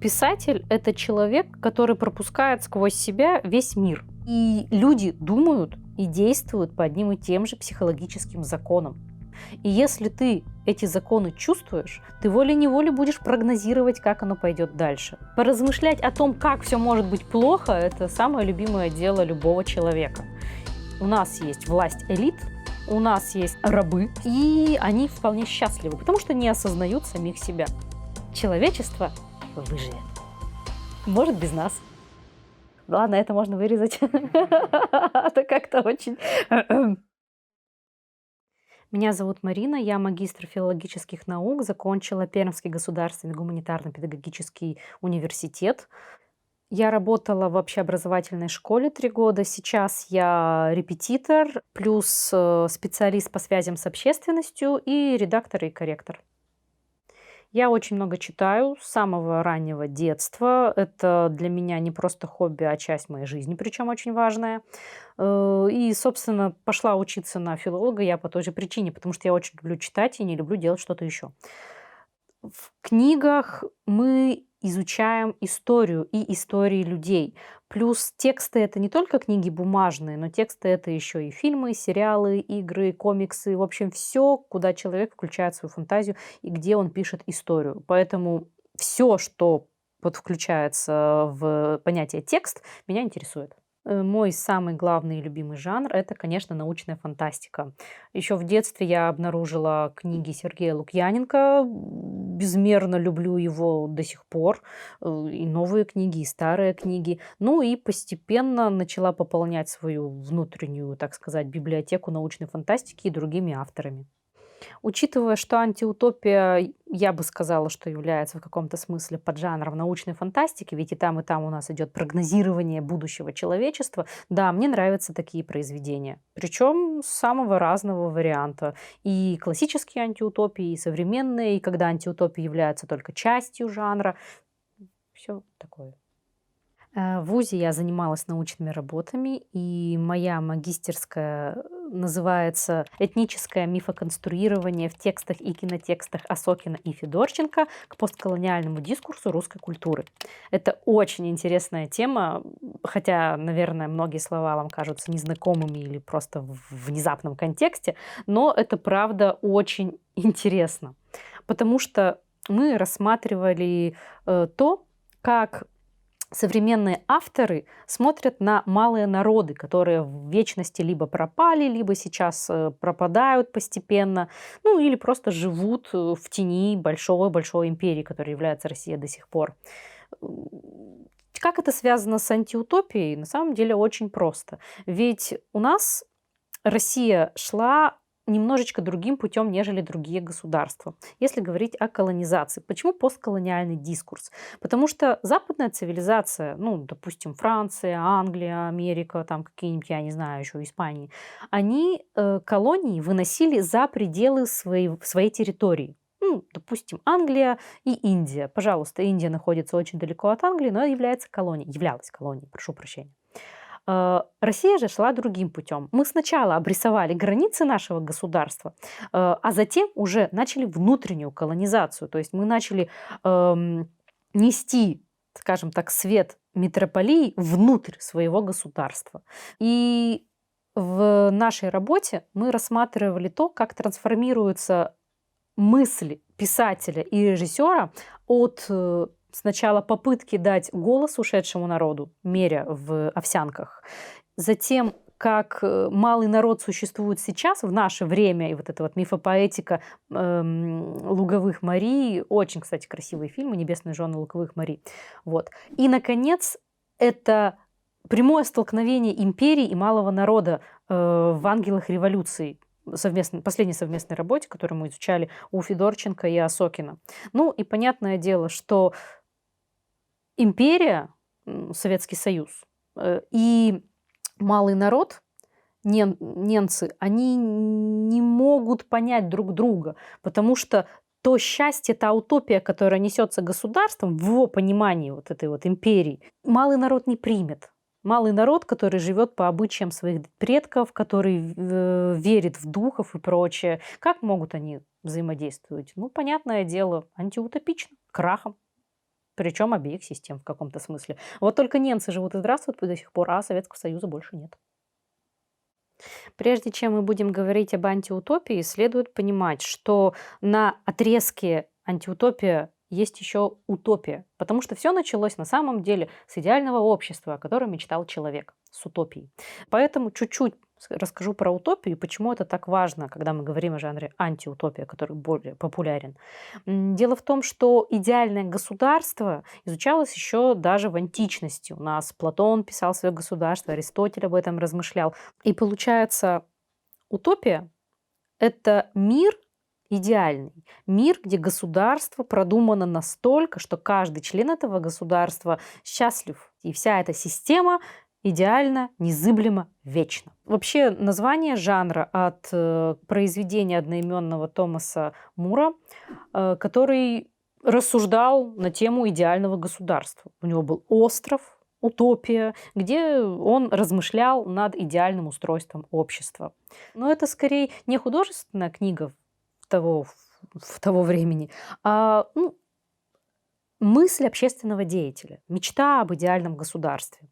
Писатель — это человек, который пропускает сквозь себя весь мир. И люди думают и действуют по одним и тем же психологическим законам. И если ты эти законы чувствуешь, ты волей-неволей будешь прогнозировать, как оно пойдет дальше. Поразмышлять о том, как все может быть плохо, это самое любимое дело любого человека. У нас есть власть элит, у нас есть рабы, и они вполне счастливы, потому что не осознают самих себя. Человечество выживет. Может, без нас. Ладно, это можно вырезать. Это как-то очень... Меня зовут Марина, я магистр филологических наук, закончила Пермский государственный гуманитарно-педагогический университет. Я работала в общеобразовательной школе 3 года. Сейчас я репетитор, плюс специалист по связям с общественностью и редактор и корректор. Я очень много читаю с самого раннего детства. Это для меня не просто хобби, а часть моей жизни, причем очень важная. И, собственно, пошла учиться на филолога я по той же причине, потому что я очень люблю читать и не люблю делать что-то еще. В книгах мы изучаем историю и истории людей. Плюс тексты — это не только книги бумажные, но тексты — это еще и фильмы, сериалы, игры, комиксы. В общем, все, куда человек включает свою фантазию и где он пишет историю. Поэтому все, что включается в понятие текст, меня интересует. Мой самый главный и любимый жанр — это, конечно, научная фантастика. Еще в детстве я обнаружила книги Сергея Лукьяненко. Безмерно люблю его до сих пор. И новые книги, и старые книги. Ну и постепенно начала пополнять свою внутреннюю, так сказать, библиотеку научной фантастики и другими авторами. Учитывая, что антиутопия, я бы сказала, что является в каком-то смысле поджанром научной фантастики, ведь и там у нас идет прогнозирование будущего человечества, да, мне нравятся такие произведения. Причем самого разного варианта. И классические антиутопии, и современные, и когда антиутопия является только частью жанра. Все такое. В ВУЗе я занималась научными работами, и моя магистерская называется «Этническое мифоконструирование в текстах и кинотекстах Осокина и Федорченко к постколониальному дискурсу русской культуры». Это очень интересная тема, хотя, наверное, многие слова вам кажутся незнакомыми или просто в внезапном контексте, но это правда очень интересно, потому что мы рассматривали то, как современные авторы смотрят на малые народы, которые в вечности либо пропали, либо сейчас пропадают постепенно, ну или просто живут в тени большой-большой империи, которой является Россия до сих пор. Как это связано с антиутопией? На самом деле очень просто. Ведь у нас Россия шла немножечко другим путем, нежели другие государства. Если говорить о колонизации. Почему постколониальный дискурс? Потому что западная цивилизация, ну, допустим, Франция, Англия, Америка, там какие-нибудь, я не знаю, еще Испании, они колонии выносили за пределы своей территории. Ну, допустим, Англия и Индия. Пожалуйста, Индия находится очень далеко от Англии, но являлась колонией, прошу прощения. Россия же шла другим путем. Мы сначала обрисовали границы нашего государства, а затем уже начали внутреннюю колонизацию. То есть мы начали нести, скажем так, свет метрополии внутрь своего государства. И в нашей работе мы рассматривали то, как трансформируются мысли писателя и режиссера от сначала попытки дать голос ушедшему народу, меря в овсянках, затем как малый народ существует сейчас, в наше время, и вот эта вот мифопоэтика Луговых Марий, очень, кстати, красивые фильмы «Небесные жены Луговых Марий». Вот. И, наконец, это прямое столкновение империи и малого народа в «Ангелах революции», последней совместной работе, которую мы изучали у Федорченко и Осокина. Ну и понятное дело, что империя, Советский Союз, и малый народ, немцы, они не могут понять друг друга, потому что то счастье, та утопия, которая несется государством, в его понимании вот этой вот империи, малый народ не примет. Малый народ, который живет по обычаям своих предков, который верит в духов и прочее. Как могут они взаимодействовать? Ну, понятное дело, антиутопично, крахом. Причем обеих систем в каком-то смысле. Вот только немцы живут и здравствуют до сих пор, а Советского Союза больше нет. Прежде чем мы будем говорить об антиутопии, следует понимать, что на отрезке антиутопия есть еще утопия. Потому что все началось на самом деле с идеального общества, о котором мечтал человек, с утопии. Поэтому чуть-чуть расскажу про утопию и почему это так важно, когда мы говорим о жанре антиутопия, который более популярен. Дело в том, что идеальное государство изучалось еще даже в античности. У нас Платон писал свое государство, Аристотель об этом размышлял. И получается, утопия– это мир идеальный. Мир, где государство продумано настолько, что каждый член этого государства счастлив. И вся эта система идеально, незыблемо, вечно. Вообще название жанра от произведения одноименного Томаса Мура, который рассуждал на тему идеального государства. У него был остров, утопия, где он размышлял над идеальным устройством общества. Но это скорее не художественная книга в того времени, а мысль общественного деятеля, мечта об идеальном государстве.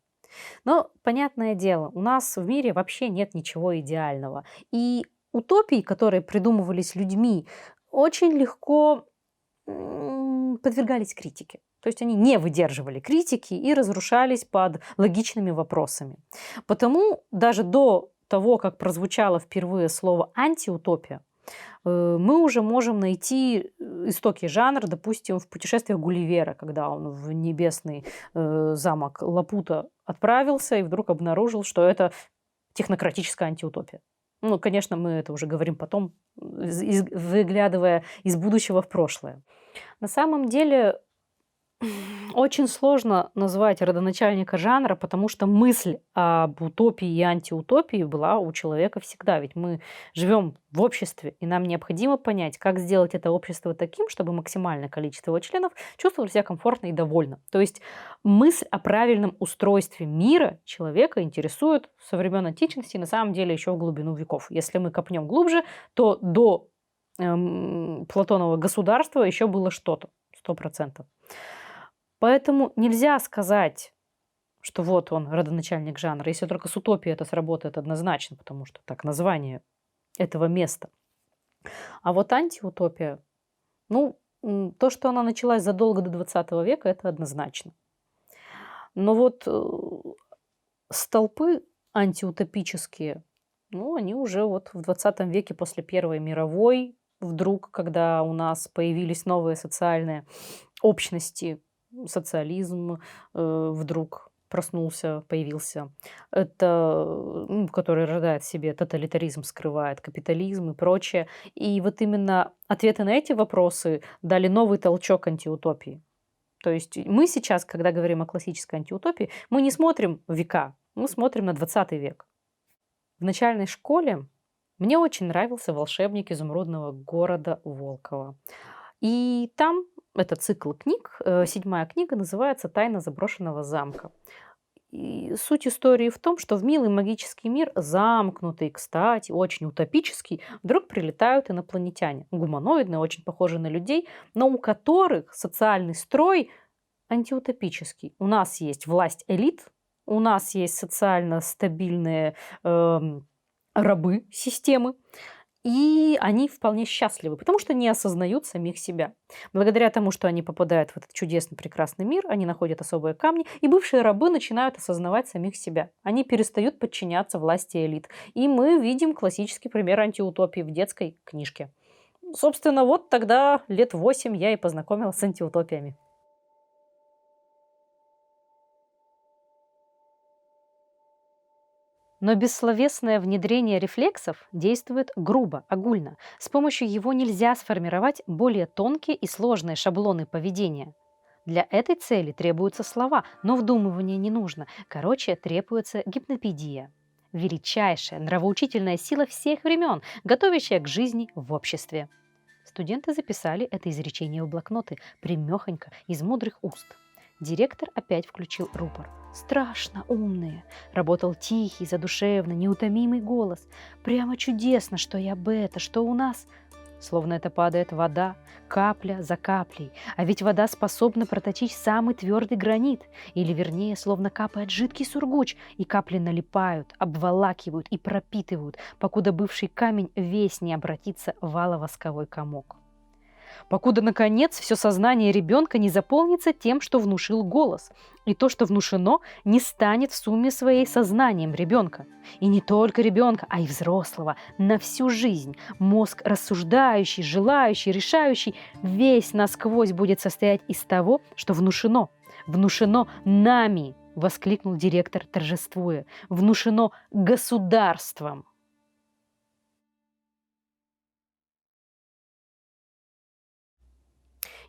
Но, понятное дело, у нас в мире вообще нет ничего идеального. И утопии, которые придумывались людьми, очень легко подвергались критике. То есть они не выдерживали критики и разрушались под логичными вопросами. Потому даже до того, как прозвучало впервые слово «антиутопия», мы уже можем найти истоки жанра, допустим, в «Путешествиях Гулливера», когда он в небесный замок Лапута отправился и вдруг обнаружил, что это технократическая антиутопия. Ну, конечно, мы это уже говорим потом, выглядывая из будущего в прошлое. На самом деле очень сложно назвать родоначальника жанра, потому что мысль об утопии и антиутопии была у человека всегда. Ведь мы живем в обществе, и нам необходимо понять, как сделать это общество таким, чтобы максимальное количество его членов чувствовали себя комфортно и довольно. То есть мысль о правильном устройстве мира человека интересует со времен античности, на самом деле еще в глубину веков. Если мы копнем глубже, то до Платонова государства еще было что-то, 100%. Поэтому нельзя сказать, что вот он, родоначальник жанра. Если только с утопией это сработает однозначно, потому что так название этого места. А вот антиутопия, то, что она началась задолго до 20 века, это однозначно. Но вот столпы антиутопические, они уже вот в 20 веке после Первой мировой, вдруг, когда у нас появились новые социальные общности, социализм вдруг проснулся, появился. Это, который рождает в себе тоталитаризм, скрывает капитализм и прочее. И вот именно ответы на эти вопросы дали новый толчок антиутопии. То есть мы сейчас, когда говорим о классической антиутопии, мы не смотрим в века, мы смотрим на 20 век. В начальной школе мне очень нравился «Волшебник изумрудного города» Волкова. И там это цикл книг. 7-я книга называется «Тайна заброшенного замка». И суть истории в том, что в милый магический мир, замкнутый, кстати, очень утопический, вдруг прилетают инопланетяне. Гуманоидные, очень похожие на людей, но у которых социальный строй антиутопический. У нас есть власть элит, у нас есть социально стабильные рабы системы, и они вполне счастливы, потому что не осознают самих себя. Благодаря тому, что они попадают в этот чудесный, прекрасный мир, они находят особые камни, и бывшие рабы начинают осознавать самих себя. Они перестают подчиняться власти элит. И мы видим классический пример антиутопии в детской книжке. Собственно, вот тогда лет 8 я и познакомилась с антиутопиями. Но бессловесное внедрение рефлексов действует грубо, огульно. С помощью его нельзя сформировать более тонкие и сложные шаблоны поведения. Для этой цели требуются слова, но вдумывание не нужно. Короче, требуется гипнопедия. Величайшая нравоучительная сила всех времен, готовящая к жизни в обществе. Студенты записали это изречение в блокноты, прямехонько, из мудрых уст. Директор опять включил рупор. Страшно умные. Работал тихий, задушевный, неутомимый голос. Прямо чудесно, что я бета, что у нас... словно это падает вода, капля за каплей. А ведь вода способна проточить самый твердый гранит, или вернее, словно капает жидкий сургуч, и капли налипают, обволакивают и пропитывают, покуда бывший камень весь не обратится в вало-восковой комок. Покуда, наконец, все сознание ребенка не заполнится тем, что внушил голос, и то, что внушено, не станет в сумме своей сознанием ребенка. И не только ребенка, а и взрослого, на всю жизнь. Мозг рассуждающий, желающий, решающий, весь насквозь будет состоять из того, что внушено. Внушено нами, воскликнул директор, торжествуя. Внушено государством.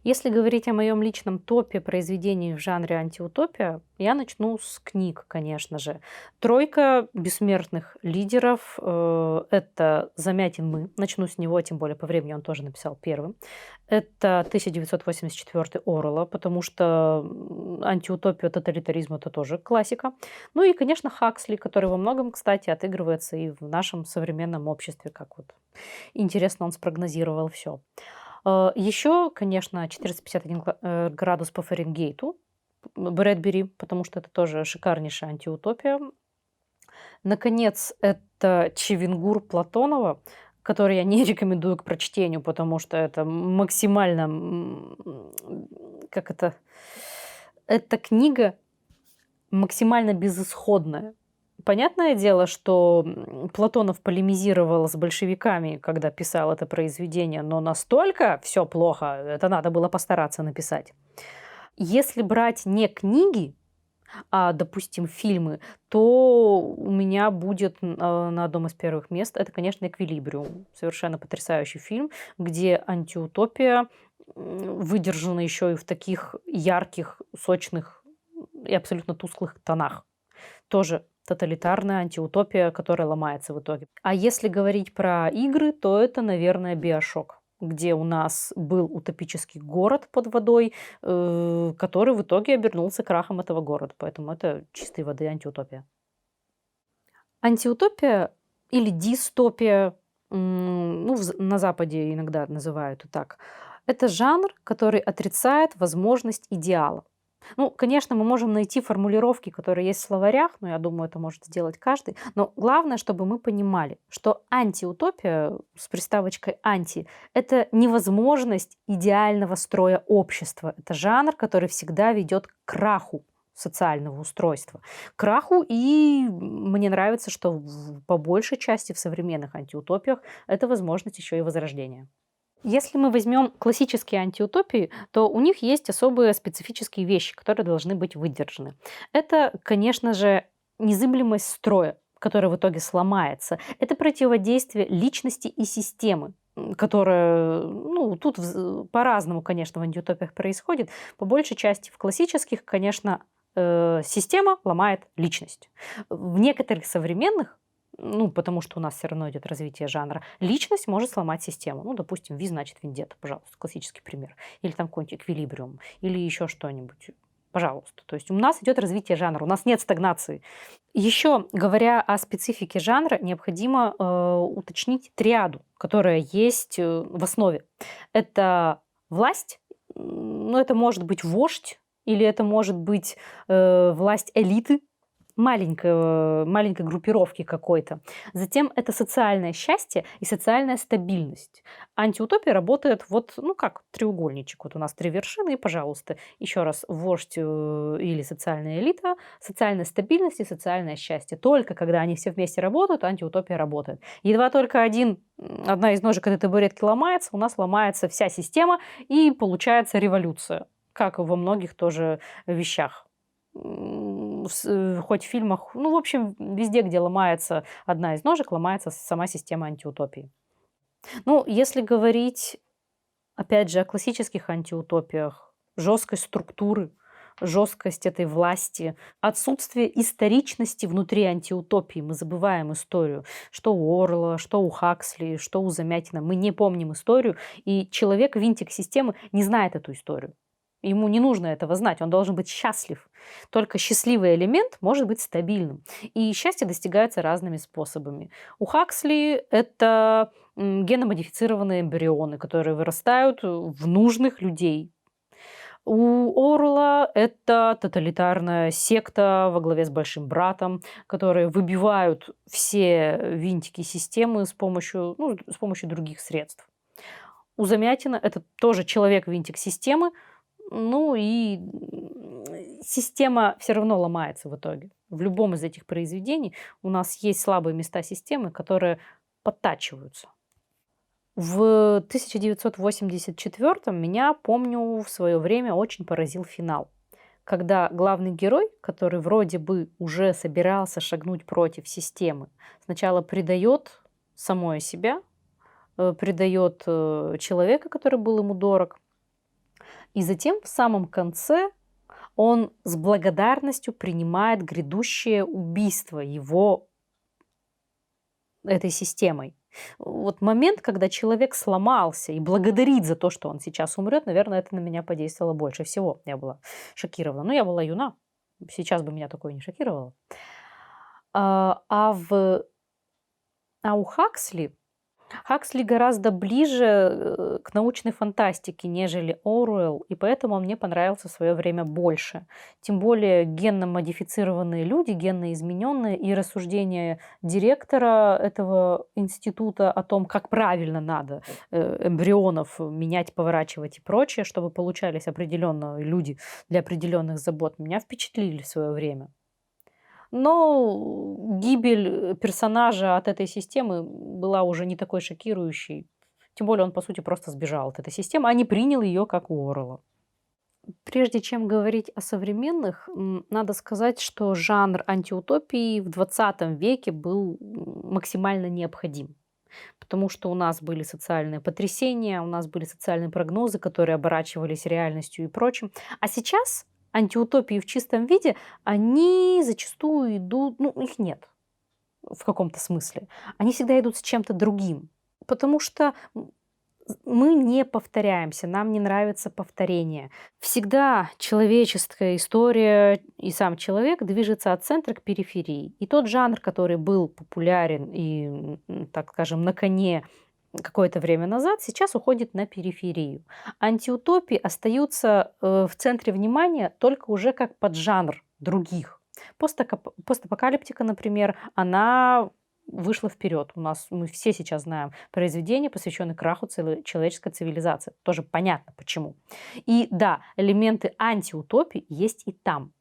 Если говорить о моем личном топе произведений в жанре антиутопия, я начну с книг, конечно же. Тройка бессмертных лидеров это Замятин «Мы». Начну с него, тем более по времени он тоже написал первым. Это 1984 Оруэлла, потому что антиутопия, тоталитаризм — это тоже классика. Ну и, конечно, Хаксли, который во многом, кстати, отыгрывается и в нашем современном обществе, как вот интересно он спрогнозировал все. Еще, конечно, 451 градус по Фаренгейту Брэдбери, потому что это тоже шикарнейшая антиутопия. Наконец, это Чевенгур Платонова, который я не рекомендую к прочтению, потому что это максимально, как это, эта книга максимально безысходная. Понятное дело, что Платонов полемизировал с большевиками, когда писал это произведение, но настолько все плохо, это надо было постараться написать. Если брать не книги, а, допустим, фильмы, то у меня будет на одном из первых мест, это, конечно, «Эквилибриум». Совершенно потрясающий фильм, где антиутопия выдержана еще и в таких ярких, сочных и абсолютно тусклых тонах. Тоже тоталитарная антиутопия, которая ломается в итоге. А если говорить про игры, то это, наверное, «Биошок», где у нас был утопический город под водой, который в итоге обернулся крахом этого города. Поэтому это чистой воды антиутопия. Антиутопия или дистопия, ну, на Западе иногда называют и так, это жанр, который отрицает возможность идеала. Ну, конечно, мы можем найти формулировки, которые есть в словарях, но я думаю, это может сделать каждый. Но главное, чтобы мы понимали, что антиутопия с приставочкой «анти» — это невозможность идеального строя общества. Это жанр, который всегда ведет к краху социального устройства. К краху, и мне нравится, что по большей части в современных антиутопиях это возможность еще и возрождения. Если мы возьмем классические антиутопии, то у них есть особые специфические вещи, которые должны быть выдержаны. Это, конечно же, незыблемость строя, которая в итоге сломается. Это противодействие личности и системы, которая, ну, тут по-разному, конечно, в антиутопиях происходит. По большей части в классических, конечно, система ломает личность. В некоторых современных, ну, потому что у нас все равно идет развитие жанра, личность может сломать систему. Ну, допустим, Ви значит Вендетта, пожалуйста, классический пример. Или там какой-нибудь Эквилибриум, или еще что-нибудь. Пожалуйста. То есть у нас идет развитие жанра, у нас нет стагнации. Еще, говоря о специфике жанра, необходимо уточнить триаду, которая есть в основе. Это власть, ну, это может быть вождь, или это может быть власть элиты, маленькой группировки какой-то. Затем это социальное счастье и социальная стабильность. Антиутопия работает вот, ну как треугольничек. Вот у нас 3 вершины, и, пожалуйста, еще раз, вождь или социальная элита, социальная стабильность и социальное счастье. Только когда они все вместе работают, антиутопия работает. Едва только одна из ножек этой табуретки ломается, у нас ломается вся система, и получается революция, как и во многих тоже вещах. Хоть в фильмах, ну, в общем, везде, где ломается одна из ножек, ломается сама система антиутопии. Ну, если говорить, опять же, о классических антиутопиях, жесткость структуры, жесткость этой власти, отсутствие историчности внутри антиутопии. Мы забываем историю. Что у Орла, что у Хаксли, что у Замятина. Мы не помним историю, и человек, винтик системы, не знает эту историю. Ему не нужно этого знать, он должен быть счастлив. Только счастливый элемент может быть стабильным. И счастье достигается разными способами. У Хаксли это геномодифицированные эмбрионы, которые вырастают в нужных людей. У Оруэлла это тоталитарная секта во главе с Большим братом, которые выбивают все винтики системы с помощью других средств. У Замятина это тоже человек-винтик системы, ну и система все равно ломается в итоге. В любом из этих произведений у нас есть слабые места системы, которые подтачиваются. В 1984 меня, помню, в свое время очень поразил финал. Когда главный герой, который вроде бы уже собирался шагнуть против системы, сначала предает самое себя, предает человека, который был ему дорог, и затем в самом конце он с благодарностью принимает грядущее убийство его этой системой. Вот момент, когда человек сломался и благодарит за то, что он сейчас умрет, наверное, это на меня подействовало больше всего. Я была шокирована. Ну, я была юна. Сейчас бы меня такое не шокировало. А у Хаксли гораздо ближе к научной фантастике, нежели Оруэлл, и поэтому он мне понравился в свое время больше. Тем более генно-модифицированные люди, генно-измененные, и рассуждения директора этого института о том, как правильно надо эмбрионов менять, поворачивать и прочее, чтобы получались определенные люди для определенных забот, меня впечатлили в свое время. Но гибель персонажа от этой системы была уже не такой шокирующей. Тем более он, по сути, просто сбежал от этой системы, а не принял ее, как у Оруэлла. Прежде чем говорить о современных, надо сказать, что жанр антиутопии в 20 веке был максимально необходим. Потому что у нас были социальные потрясения, у нас были социальные прогнозы, которые оборачивались реальностью и прочим. А сейчас антиутопии в чистом виде, они зачастую идут, их нет в каком-то смысле. Они всегда идут с чем-то другим. Потому что мы не повторяемся, нам не нравится повторение. Всегда человеческая история и сам человек движется от центра к периферии. И тот жанр, который был популярен и, так скажем, на коне какое-то время назад, сейчас уходит на периферию. Антиутопии остаются в центре внимания только уже как поджанр других. Постапокалиптика, например, она вышла вперед. Мы все сейчас знаем произведения, посвященные краху человеческой цивилизации. Тоже понятно почему. И да, элементы антиутопии есть и там.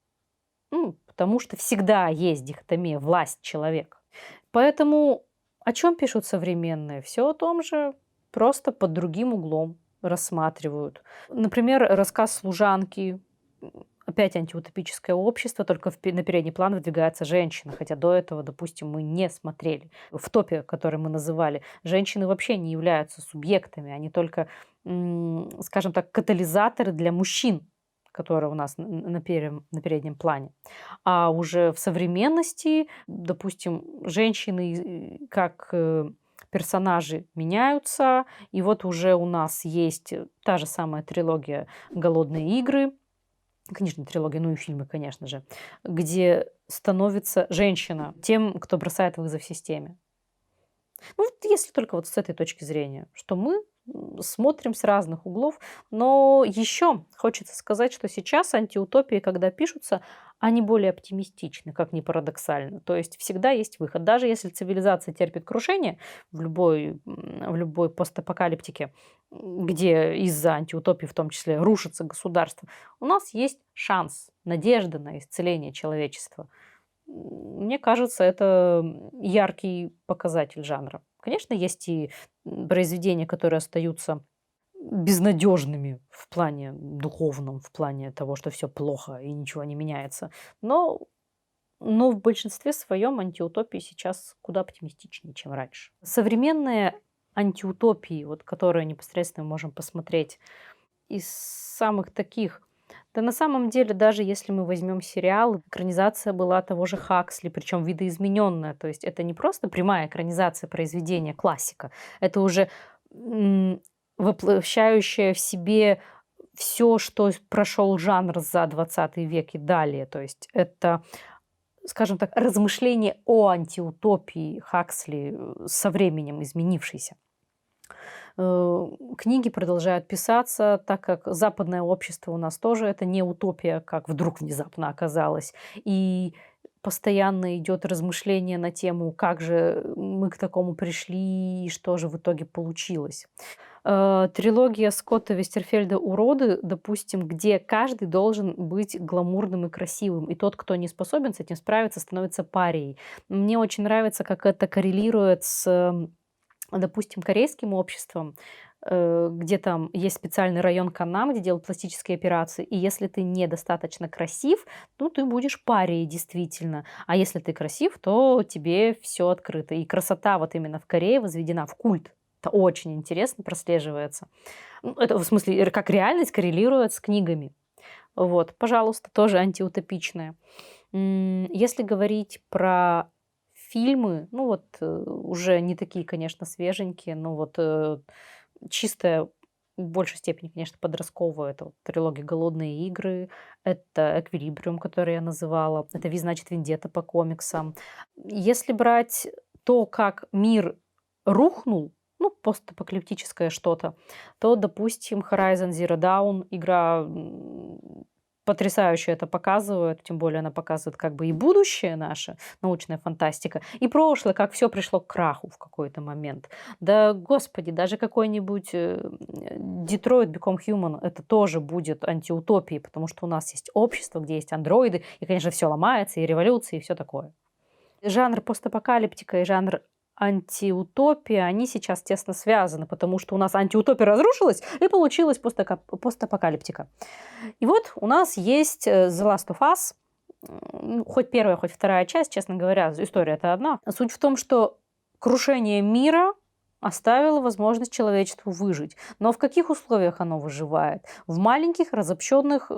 Потому что всегда есть дихотомия власть-человек. Поэтому о чем пишут современные? Все о том же, просто под другим углом рассматривают. Например, рассказ «Служанки». Опять антиутопическое общество, только на передний план выдвигается женщина, хотя до этого, допустим, мы не смотрели. В топе, который мы называли, женщины вообще не являются субъектами, они только, скажем так, катализаторы для мужчин, которые у нас на переднем плане. А уже в современности, допустим, женщины как персонажи меняются, и вот уже у нас есть та же самая трилогия «Голодные игры», книжная трилогия, ну и фильмы, конечно же, где становится женщина тем, кто бросает вызов системе. Если только вот с этой точки зрения, что мы смотрим с разных углов. Но еще хочется сказать, что сейчас антиутопии, когда пишутся, они более оптимистичны, как ни парадоксально. То есть всегда есть выход. Даже если цивилизация терпит крушение в любой постапокалиптике, где из-за антиутопии в том числе рушится государство, у нас есть шанс, надежда на исцеление человечества. Мне кажется, это яркий показатель жанра. Конечно, есть и произведения, которые остаются безнадежными в плане духовном, в плане того, что все плохо и ничего не меняется. Но в большинстве своем антиутопии сейчас куда оптимистичнее, чем раньше. Современные антиутопии, которые непосредственно мы можем посмотреть, из самых таких, да на самом деле, даже если мы возьмем сериал, экранизация была того же Хаксли, причем видоизмененная. То есть это не просто прямая экранизация произведения, классика. Это уже воплощающая в себе все, что прошел жанр за 20 век и далее. То есть это, скажем так, размышление о антиутопии Хаксли, со временем изменившейся. Книги продолжают писаться, так как западное общество у нас тоже это не утопия, как вдруг внезапно оказалось. И постоянно идет размышление на тему, как же мы к такому пришли и что же в итоге получилось. Трилогия Скотта Вестерфельда «Уроды», допустим, где каждый должен быть гламурным и красивым, и тот, кто не способен с этим справиться, становится парией. Мне очень нравится, как это коррелирует с, допустим, корейским обществом, где там есть специальный район Каннам, где делают пластические операции, и если ты недостаточно красив, ну, ты будешь парией действительно. А если ты красив, то тебе все открыто. И красота вот именно в Корее возведена в культ. Это очень интересно прослеживается. Это в смысле, как реальность коррелирует с книгами. Вот, пожалуйста, тоже антиутопичное. Если говорить про фильмы, ну вот уже не такие, конечно, свеженькие, но вот чистая, в большей степени, конечно, подростковая, это вот трилогия «Голодные игры», это «Эквилибриум», который я называла, это «Ви, значит, Вендетта» по комиксам. Если брать то, как мир рухнул, ну, постапокалиптическое что-то, то, допустим, Horizon Zero Dawn, игра потрясающе это показывает, тем более она показывает как бы и будущее наше, научная фантастика, и прошлое, как все пришло к краху в какой-то момент. Да, господи, даже какой-нибудь Detroit Become Human, это тоже будет антиутопией, потому что у нас есть общество, где есть андроиды, и, конечно, все ломается, и революции, и все такое. Жанр постапокалиптика и жанр антиутопия, они сейчас тесно связаны, потому что у нас антиутопия разрушилась, и получилась постапокалиптика. И вот у нас есть The Last of Us, хоть первая, хоть вторая часть, честно говоря, история-то одна. Суть в том, что крушение мира оставило возможность человечеству выжить. Но в каких условиях оно выживает? В маленьких разобщенных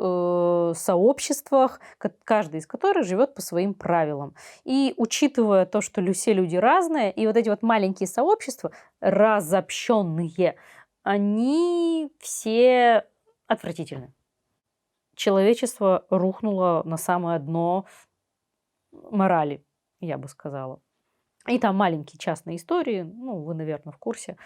сообществах, каждый из которых живет по своим правилам. И учитывая то, что все люди разные, и вот эти вот маленькие сообщества, разобщенные, они все отвратительны. Человечество рухнуло на самое дно морали, я бы сказала. И там маленькие частные истории, ну, вы, наверное, в курсе,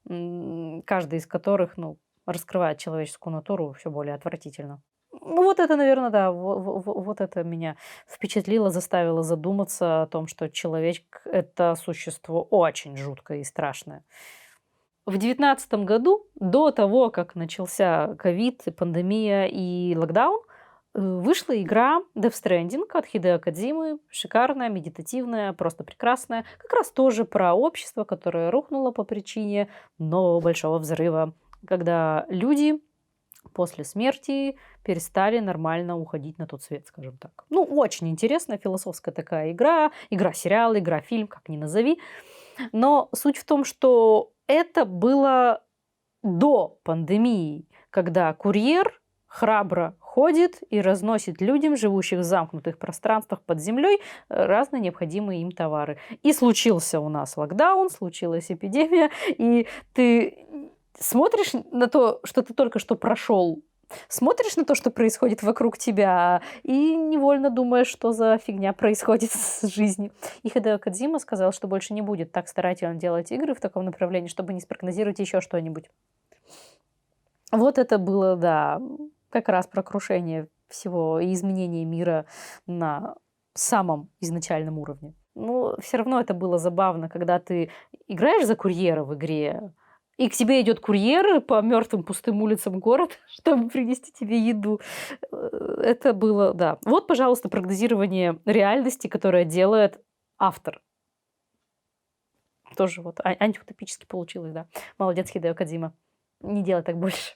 каждый из которых, ну, раскрывает человеческую натуру все более отвратительно. Ну, вот это, наверное, да, вот это меня впечатлило, заставило задуматься о том, что человек – это существо очень жуткое и страшное. В 2019 году, до того, как начался ковид, пандемия и локдаун, вышла игра Death Stranding от Хидео Кодзимы. Шикарная, медитативная, просто прекрасная. Как раз тоже про общество, которое рухнуло по причине нового большого взрыва, когда люди после смерти перестали нормально уходить на тот свет, скажем так. Ну, очень интересная философская такая игра. Игра-сериал, игра-фильм, как ни назови. Но суть в том, что это было до пандемии, когда курьер храбро ходит и разносит людям, живущих в замкнутых пространствах под землей, разные необходимые им товары. И случился у нас локдаун, случилась эпидемия, и ты смотришь на то, что ты только что прошел, смотришь на то, что происходит вокруг тебя, и невольно думаешь, что за фигня происходит с жизнью. И Хидео Кодзима сказал, что больше не будет так старательно делать игры в таком направлении, чтобы не спрогнозировать еще что-нибудь. Вот это было, да, как раз про крушение всего и изменение мира на самом изначальном уровне. Но все равно это было забавно, когда ты играешь за курьера в игре, и к тебе идет курьер по мертвым пустым улицам города, чтобы принести тебе еду. Это было, да. Вот, пожалуйста, прогнозирование реальности, которое делает автор. Тоже вот антиутопически получилось, да. Молодец, Хидео Кодзима. Не делай так больше.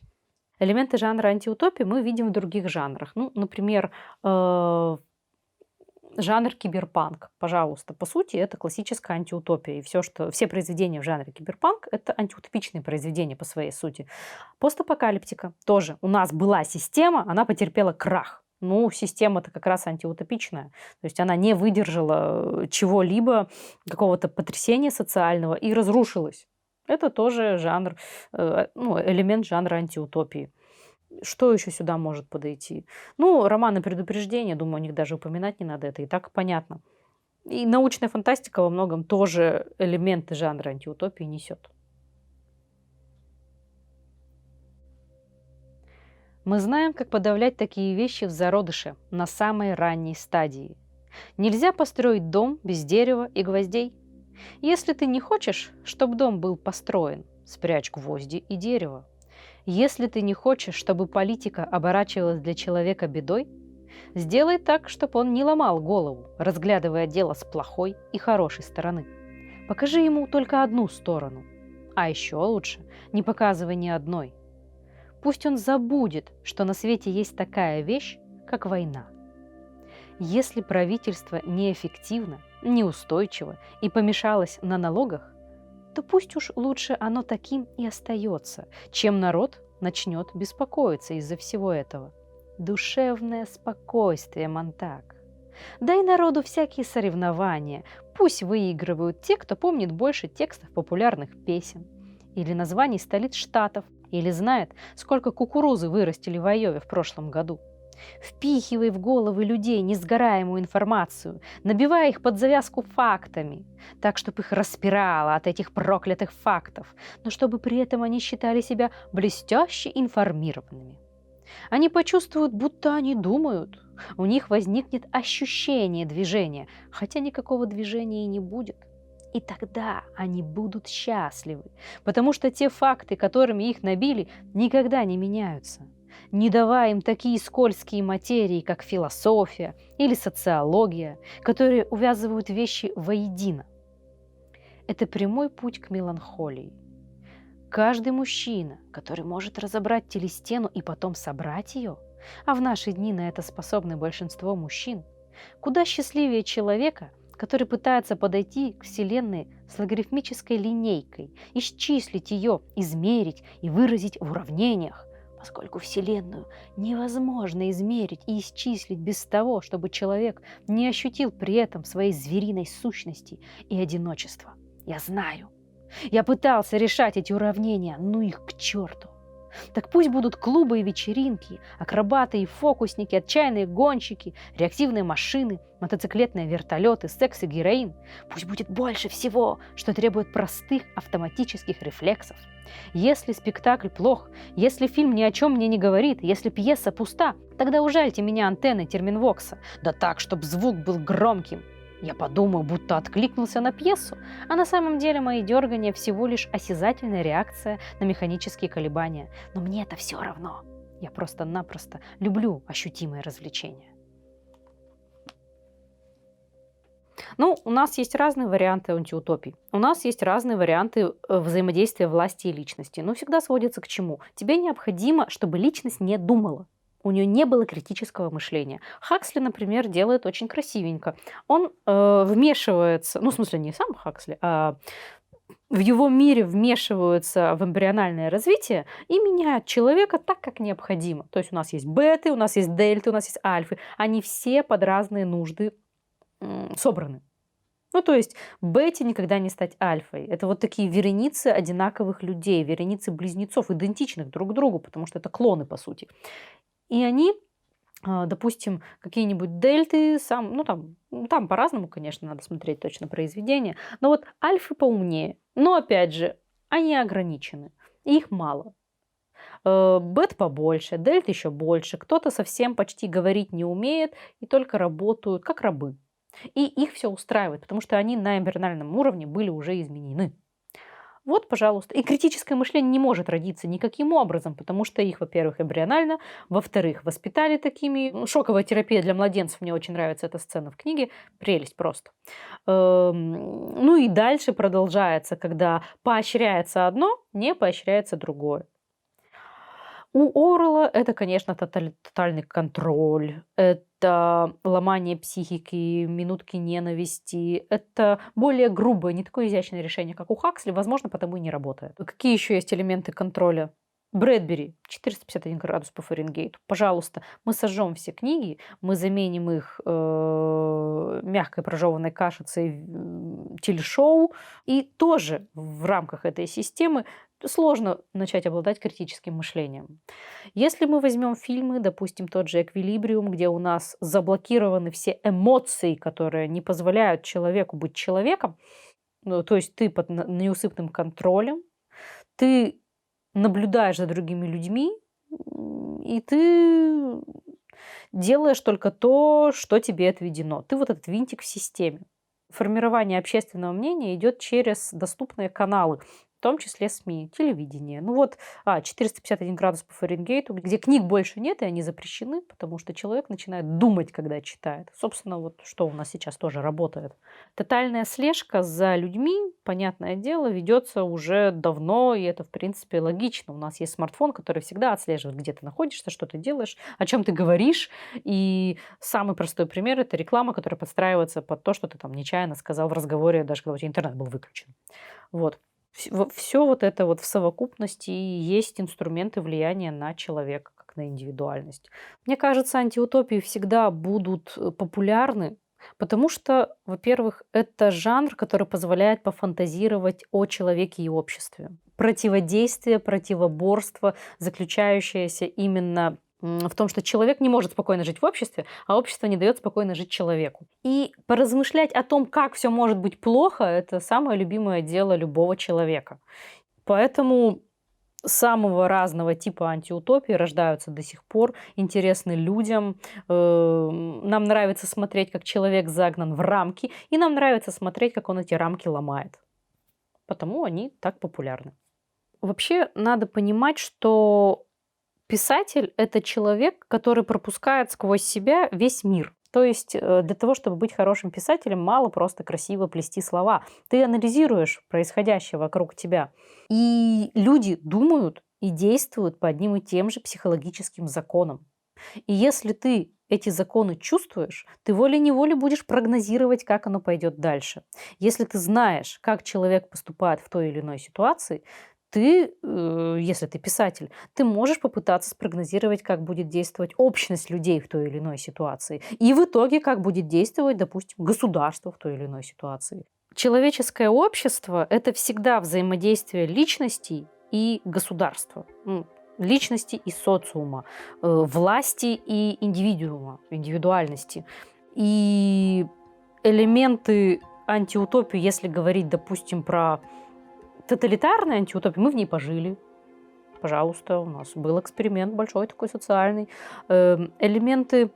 Элементы жанра антиутопии мы видим в других жанрах. Ну, например, жанр киберпанк, пожалуйста. По сути, это классическая антиутопия. И все произведения в жанре киберпанк – это антиутопичные произведения по своей сути. Постапокалиптика тоже. У нас была система, она потерпела крах. Ну, система-то как раз антиутопичная. То есть она не выдержала чего-либо, какого-то потрясения социального и разрушилась. Это тоже жанр, элемент жанра антиутопии. Что еще сюда может подойти? Ну, романы предупреждения, думаю, о них даже упоминать не надо, это и так понятно. И научная фантастика во многом тоже элементы жанра антиутопии несет. Мы знаем, как подавлять такие вещи в зародыше, на самой ранней стадии. Нельзя построить дом без дерева и гвоздей. Если ты не хочешь, чтобы дом был построен, спрячь гвозди и дерево. Если ты не хочешь, чтобы политика оборачивалась для человека бедой, сделай так, чтобы он не ломал голову, разглядывая дело с плохой и хорошей стороны. Покажи ему только одну сторону. А еще лучше, не показывай ни одной. Пусть он забудет, что на свете есть такая вещь, как война. Если правительство неэффективно, неустойчиво и помешалось на налогах, то пусть уж лучше оно таким и остается, чем народ начнет беспокоиться из-за всего этого. Душевное спокойствие, Монтак. Дай народу всякие соревнования, пусть выигрывают те, кто помнит больше текстов популярных песен, или названий столиц штатов, или знает, сколько кукурузы вырастили в Айове в прошлом году. Впихивай в головы людей несгораемую информацию, набивая их под завязку фактами, так, чтобы их распирало от этих проклятых фактов, но чтобы при этом они считали себя блестяще информированными. Они почувствуют, будто они думают. У них возникнет ощущение движения, хотя никакого движения и не будет. И тогда они будут счастливы, потому что те факты, которыми их набили, никогда не меняются. Не давая им такие скользкие материи, как философия или социология, которые увязывают вещи воедино. Это прямой путь к меланхолии. Каждый мужчина, который может разобрать телестену и потом собрать ее, а в наши дни на это способны большинство мужчин, куда счастливее человека, который пытается подойти к Вселенной с логарифмической линейкой, исчислить ее, измерить и выразить в уравнениях, поскольку Вселенную невозможно измерить и исчислить без того, чтобы человек не ощутил при этом своей звериной сущности и одиночества. Я знаю. Я пытался решать эти уравнения, ну их к черту. Так пусть будут клубы и вечеринки, акробаты и фокусники, отчаянные гонщики, реактивные машины, мотоциклетные вертолеты, секс и героин. Пусть будет больше всего, что требует простых автоматических рефлексов. Если спектакль плох, если фильм ни о чем мне не говорит, если пьеса пуста, тогда ужальте меня антенной терминвокса, да так, чтобы звук был громким. Я подумаю, будто откликнулся на пьесу, а на самом деле мои дергания всего лишь осязательная реакция на механические колебания. Но мне это все равно. Я просто-напросто люблю ощутимые развлечения. Ну, у нас есть разные варианты антиутопий. У нас есть разные варианты взаимодействия власти и личности. Но всегда сводится к чему? Тебе необходимо, чтобы личность не думала. У нее не было критического мышления. Хаксли, например, делает очень красивенько. Он вмешивается, ну, в смысле, не сам Хаксли, а в его мире вмешиваются в эмбриональное развитие и меняют человека так, как необходимо. То есть у нас есть беты, у нас есть дельты, у нас есть альфы. Они все под разные нужды собраны. Ну, то есть бете никогда не стать альфой. Это вот такие вереницы одинаковых людей, вереницы близнецов, идентичных друг другу, потому что это клоны, по сути. И они, допустим, какие-нибудь дельты, ну там по-разному, конечно, надо смотреть точно произведение, но вот альфы поумнее. Но опять же, они ограничены, и их мало. Бет побольше, дельт еще больше, кто-то совсем почти говорить не умеет и только работают как рабы. И их все устраивает, потому что они на эмбриональном уровне были уже изменены. Вот, пожалуйста. И критическое мышление не может родиться никаким образом, потому что их, во-первых, эмбрионально, во-вторых, воспитали такими. Шоковая терапия для младенцев, мне очень нравится эта сцена в книге, прелесть просто. Ну и дальше продолжается, когда поощряется одно, не поощряется другое. У Оруэлла это, конечно, тотальный контроль, это ломание психики, минутки ненависти, это более грубое, не такое изящное решение, как у Хаксли, возможно, потому и не работает. Какие еще есть элементы контроля? Брэдбери, 451 градус по Фаренгейту. Пожалуйста, мы сожжем все книги, мы заменим их мягкой прожеванной кашицей телешоу. И тоже в рамках этой системы сложно начать обладать критическим мышлением. Если мы возьмем фильмы, допустим, тот же «Эквилибриум», где у нас заблокированы все эмоции, которые не позволяют человеку быть человеком, ну, то есть ты под неусыпным контролем, ты наблюдаешь за другими людьми, и ты делаешь только то, что тебе отведено. Ты вот этот винтик в системе. Формирование общественного мнения идет через доступные каналы, в том числе СМИ, телевидение. Ну вот, 451 градус по Фаренгейту, где книг больше нет, и они запрещены, потому что человек начинает думать, когда читает. Собственно, вот что у нас сейчас тоже работает. Тотальная слежка за людьми, понятное дело, ведется уже давно, и это, в принципе, логично. У нас есть смартфон, который всегда отслеживает, где ты находишься, что ты делаешь, о чем ты говоришь. И самый простой пример – это реклама, которая подстраивается под то, что ты там нечаянно сказал в разговоре, даже когда у тебя интернет был выключен. Вот. Все вот это вот в совокупности и есть инструменты влияния на человека, как на индивидуальность. Мне кажется, антиутопии всегда будут популярны, потому что, во-первых, это жанр, который позволяет пофантазировать о человеке и обществе. Противодействие, противоборство, заключающееся именно в том, что человек не может спокойно жить в обществе, а общество не дает спокойно жить человеку. И поразмышлять о том, как все может быть плохо, это самое любимое дело любого человека. Поэтому самого разного типа антиутопии рождаются до сих пор, интересны людям. Нам нравится смотреть, как человек загнан в рамки, и нам нравится смотреть, как он эти рамки ломает. Потому они так популярны. Вообще надо понимать, что писатель – это человек, который пропускает сквозь себя весь мир. То есть для того, чтобы быть хорошим писателем, мало просто красиво плести слова. Ты анализируешь происходящее вокруг тебя. И люди думают и действуют по одним и тем же психологическим законам. И если ты эти законы чувствуешь, ты волей-неволей будешь прогнозировать, как оно пойдет дальше. Если ты знаешь, как человек поступает в той или иной ситуации, ты, если ты писатель, ты можешь попытаться спрогнозировать, как будет действовать общность людей в той или иной ситуации. И в итоге, как будет действовать, допустим, государство в той или иной ситуации. Человеческое общество – это всегда взаимодействие личностей и государства. Личности и социума, власти и индивидуума, индивидуальности. И элементы антиутопии, если говорить, допустим, про тоталитарную антиутопию, мы в ней пожили. Пожалуйста, у нас был эксперимент большой такой социальный. Элементы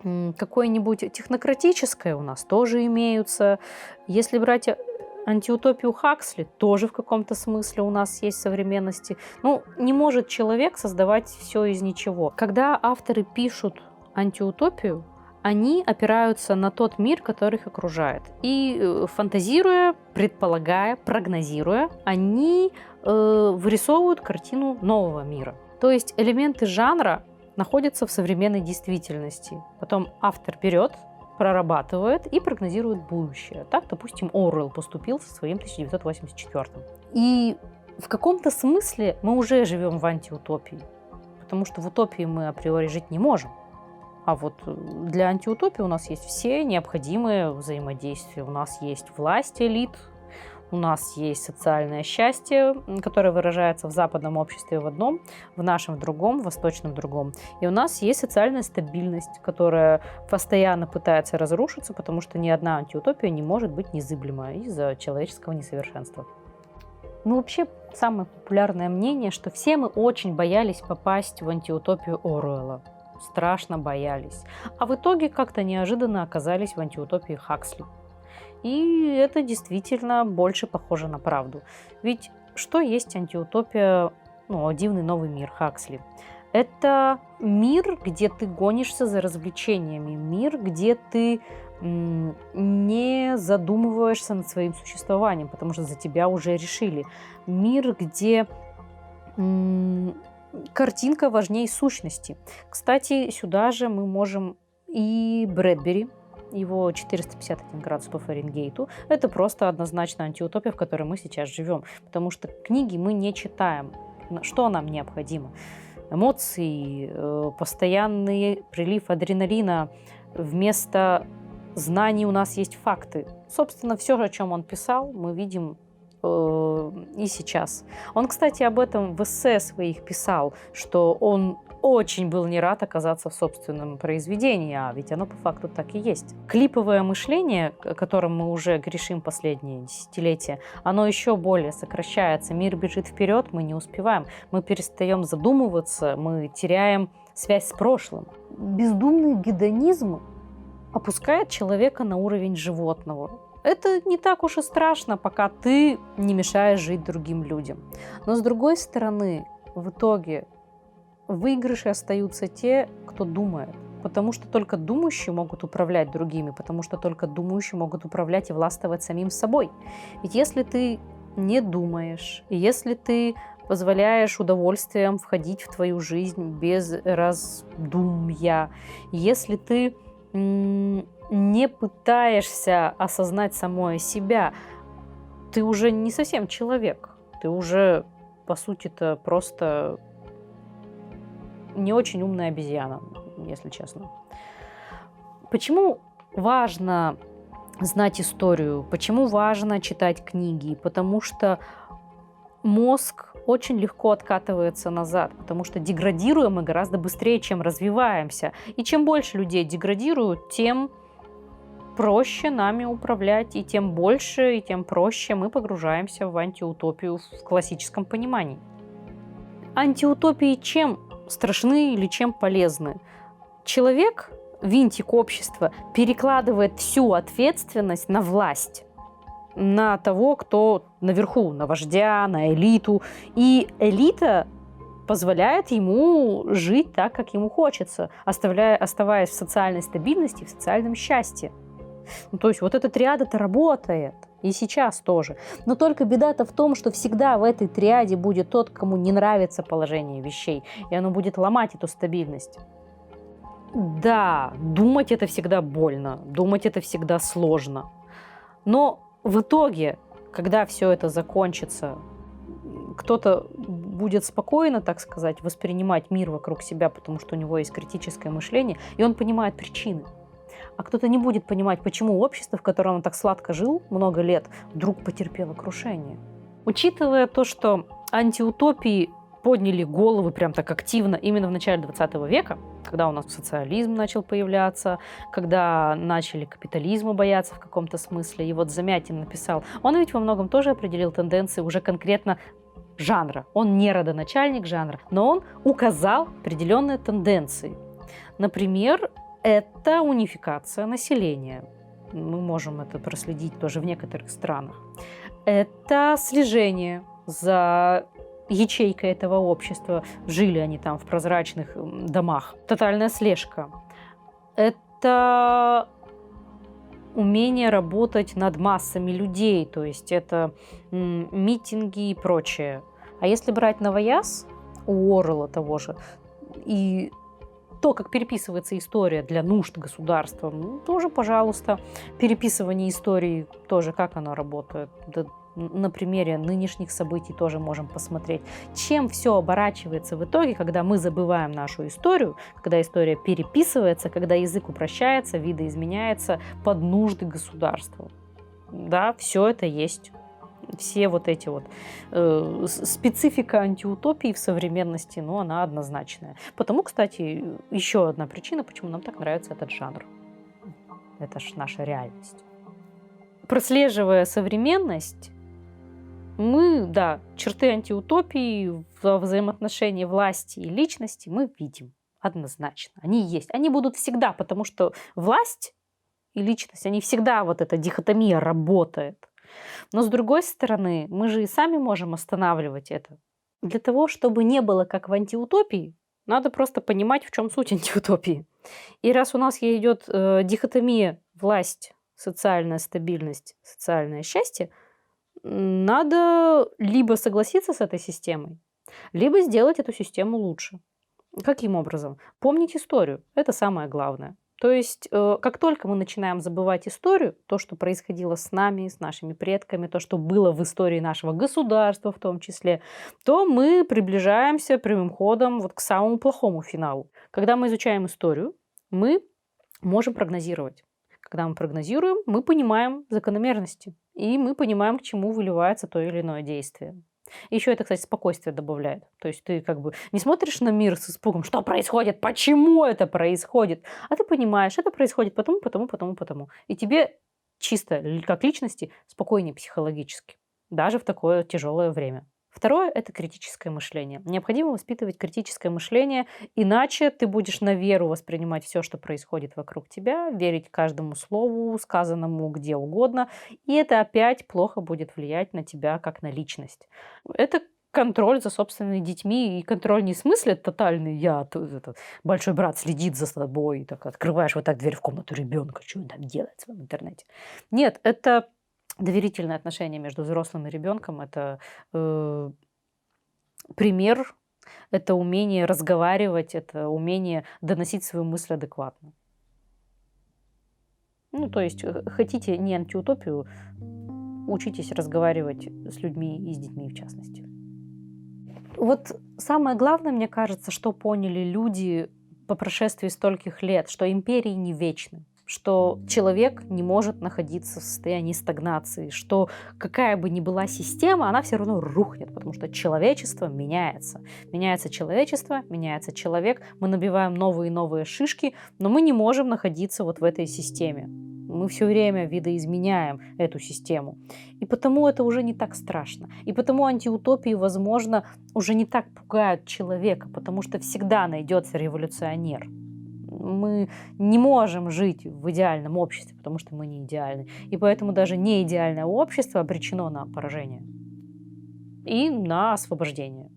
какое-нибудь технократическое у нас тоже имеются. Если брать антиутопию Хаксли, тоже в каком-то смысле у нас есть современности. Ну, не может человек создавать все из ничего. Когда авторы пишут антиутопию, они опираются на тот мир, который их окружает. И фантазируя, предполагая, прогнозируя, они вырисовывают картину нового мира. То есть элементы жанра находятся в современной действительности. Потом автор берет, прорабатывает и прогнозирует будущее. Так, допустим, Оруэлл поступил со своим 1984. И в каком-то смысле мы уже живем в антиутопии, потому что в утопии мы априори жить не можем. А вот для антиутопии у нас есть все необходимые взаимодействия. У нас есть власть элит, у нас есть социальное счастье, которое выражается в западном обществе в одном, в нашем в другом, в восточном в другом. И у нас есть социальная стабильность, которая постоянно пытается разрушиться, потому что ни одна антиутопия не может быть незыблема из-за человеческого несовершенства. Ну, вообще, самое популярное мнение, что все мы очень боялись попасть в антиутопию Оруэлла. Страшно боялись. А в итоге как-то неожиданно оказались в антиутопии Хаксли. И это действительно больше похоже на правду. Ведь что есть антиутопия, дивный новый мир Хаксли? Это мир, где ты гонишься за развлечениями, мир, где ты не задумываешься над своим существованием, потому что за тебя уже решили. Мир, где картинка важнее сущности. Кстати, сюда же мы можем и Брэдбери, его 451 градус по Фаренгейту. Это просто однозначно антиутопия, в которой мы сейчас живем. Потому что книги мы не читаем. Что нам необходимо? Эмоции, постоянный прилив адреналина. Вместо знаний у нас есть факты. Собственно, все, о чем он писал, мы видим и сейчас. Он, кстати, об этом в эссе своих писал, что он очень был не рад оказаться в собственном произведении, а ведь оно по факту так и есть. Клиповое мышление, которым мы уже грешим последние десятилетия, оно еще более сокращается. Мир бежит вперед, мы не успеваем, мы перестаем задумываться, мы теряем связь с прошлым. Бездумный гедонизм опускает человека на уровень животного. Это не так уж и страшно, пока ты не мешаешь жить другим людям. Но с другой стороны, в итоге в выигрыше остаются те, кто думает. Потому что только думающие могут управлять другими, потому что только думающие могут управлять и властвовать самим собой. Ведь если ты не думаешь, и если ты позволяешь удовольствиям входить в твою жизнь без раздумья, если ты не пытаешься осознать самое себя, ты уже не совсем человек. Ты уже, по сути-то, просто не очень умная обезьяна, если честно. Почему важно знать историю? Почему важно читать книги? Потому что мозг очень легко откатывается назад, потому что деградируем мы гораздо быстрее, чем развиваемся. И чем больше людей деградируют, тем проще нами управлять, и тем больше, и тем проще мы погружаемся в антиутопию в классическом понимании. Антиутопии чем страшны или чем полезны? Человек, винтик общества, перекладывает всю ответственность на власть, на того, кто наверху, на вождя, на элиту. И элита позволяет ему жить так, как ему хочется, оставаясь в социальной стабильности, в социальном счастье. То есть вот эта триада-то работает. И сейчас тоже. Но только беда-то в том, что всегда в этой триаде будет тот, кому не нравится положение вещей. И оно будет ломать эту стабильность. Да, думать это всегда больно. Думать это всегда сложно. Но в итоге, когда все это закончится, кто-то будет спокойно, так сказать, воспринимать мир вокруг себя, потому что у него есть критическое мышление, и он понимает причины. А кто-то не будет понимать, почему общество, в котором он так сладко жил много лет, вдруг потерпело крушение. Учитывая то, что антиутопии подняли головы прям так активно именно в начале 20 века, когда у нас социализм начал появляться, когда начали капитализма бояться в каком-то смысле. И вот Замятин написал, он ведь во многом тоже определил тенденции уже конкретно жанра. Он не родоначальник жанра, но он указал определенные тенденции. Например, это унификация населения. Мы можем это проследить тоже в некоторых странах. Это слежение за ячейкой этого общества. Жили они там в прозрачных домах. Тотальная слежка. Это умение работать над массами людей. То есть это митинги и прочее. А если брать новояз у Орвелла того же, и то, как переписывается история для нужд государства, тоже, пожалуйста, переписывание истории тоже, как оно работает. Да, на примере нынешних событий тоже можем посмотреть. Чем все оборачивается в итоге, когда мы забываем нашу историю, когда история переписывается, когда язык упрощается, видоизменяется под нужды государства. Да, все это есть. Все вот эти вот специфика антиутопии в современности, ну, она однозначная. Потому, кстати, еще одна причина, почему нам так нравится этот жанр. Это ж наша реальность. Прослеживая современность, мы, да, черты антиутопии во взаимоотношении власти и личности мы видим однозначно. Они есть. Они будут всегда, потому что власть и личность, они всегда, вот эта дихотомия работает. Но с другой стороны, мы же и сами можем останавливать это. Для того, чтобы не было как в антиутопии, надо просто понимать, в чем суть антиутопии. И раз у нас идет дихотомия власть, социальная стабильность, социальное счастье, надо либо согласиться с этой системой, либо сделать эту систему лучше. Каким образом? Помнить историю. Это самое главное. То есть, как только мы начинаем забывать историю, то, что происходило с нами, с нашими предками, то, что было в истории нашего государства в том числе, то мы приближаемся прямым ходом вот к самому плохому финалу. Когда мы изучаем историю, мы можем прогнозировать. Когда мы прогнозируем, мы понимаем закономерности. и мы понимаем, к чему выливается то или иное действие. Еще это, кстати, спокойствие добавляет. То есть ты как бы не смотришь на мир с испугом, что происходит, почему это происходит, а ты понимаешь, это происходит потому, потому, потому, потому. И тебе чисто как личности спокойнее психологически, даже в такое тяжелое время. Второе– это критическое мышление. Необходимо воспитывать критическое мышление, иначе ты будешь на веру воспринимать все, что происходит вокруг тебя, верить каждому слову, сказанному где угодно, и это опять плохо будет влиять на тебя как на личность. Это контроль за собственными детьми, и контроль не в смысле тотальный большой брат следит за собой, так открываешь вот так дверь в комнату ребенка, что он там делает в интернете. Нет, это доверительные отношения между взрослым и ребенком, это пример, это умение разговаривать, это умение доносить свою мысль адекватно. Ну, то есть, хотите не антиутопию, учитесь разговаривать с людьми и с детьми в частности. Вот самое главное, мне кажется, что поняли люди по прошествии стольких лет, что империи не вечны, что человек не может находиться в состоянии стагнации, что какая бы ни была система, она все равно рухнет, потому что человечество меняется. Меняется человечество, меняется человек, мы набиваем новые и новые шишки, но мы не можем находиться вот в этой системе. Мы все время видоизменяем эту систему. И потому это уже не так страшно. И потому антиутопии, возможно, уже не так пугают человека, потому что всегда найдется революционер. Мы не можем жить в идеальном обществе, потому что мы не идеальны. И поэтому даже неидеальное общество обречено на поражение и на освобождение.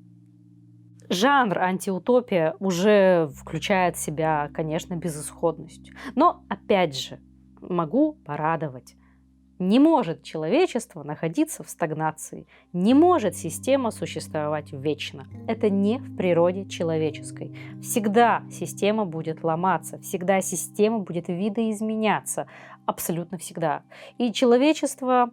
Жанр антиутопия уже включает в себя, конечно, безысходность. Но, опять же, могу порадовать. Не может человечество находиться в стагнации. Не может система существовать вечно. Это не в природе человеческой. Всегда система будет ломаться, всегда система будет видоизменяться. Абсолютно всегда. И человечество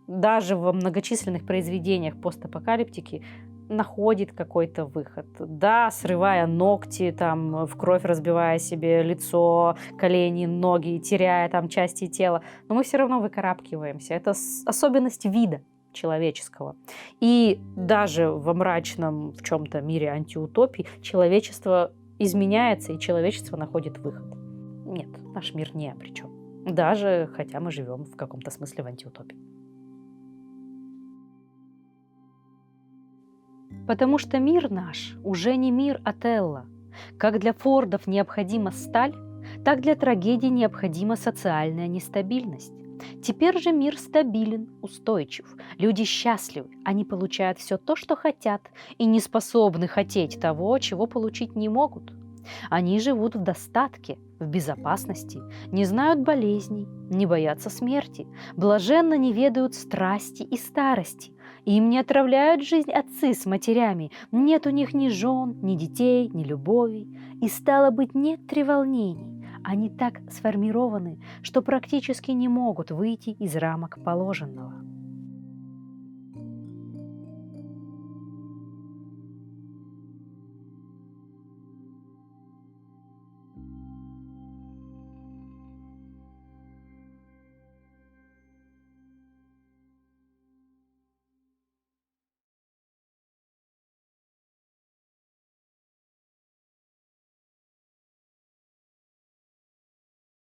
даже во многочисленных произведениях постапокалиптики находит какой-то выход. Да, срывая ногти, там, в кровь разбивая себе лицо, колени, ноги, теряя там части тела, но мы все равно выкарабкиваемся. Это особенность вида человеческого. И даже во мрачном в чем-то мире антиутопии человечество изменяется, и человечество находит выход. Нет, наш мир не обречен. Даже хотя мы живем в каком-то смысле в антиутопии. Потому что мир наш уже не мир Отелло. Как для Фордов необходима сталь, так для трагедий необходима социальная нестабильность. Теперь же мир стабилен, устойчив. Люди счастливы, они получают все то, что хотят, и не способны хотеть того, чего получить не могут. Они живут в достатке, в безопасности, не знают болезней, не боятся смерти, блаженно не ведают страсти и старости. Им не отравляют жизнь отцы с матерями, нет у них ни жен, ни детей, ни любовей. И стало быть, нет треволнений. Они так сформированы, что практически не могут выйти из рамок положенного.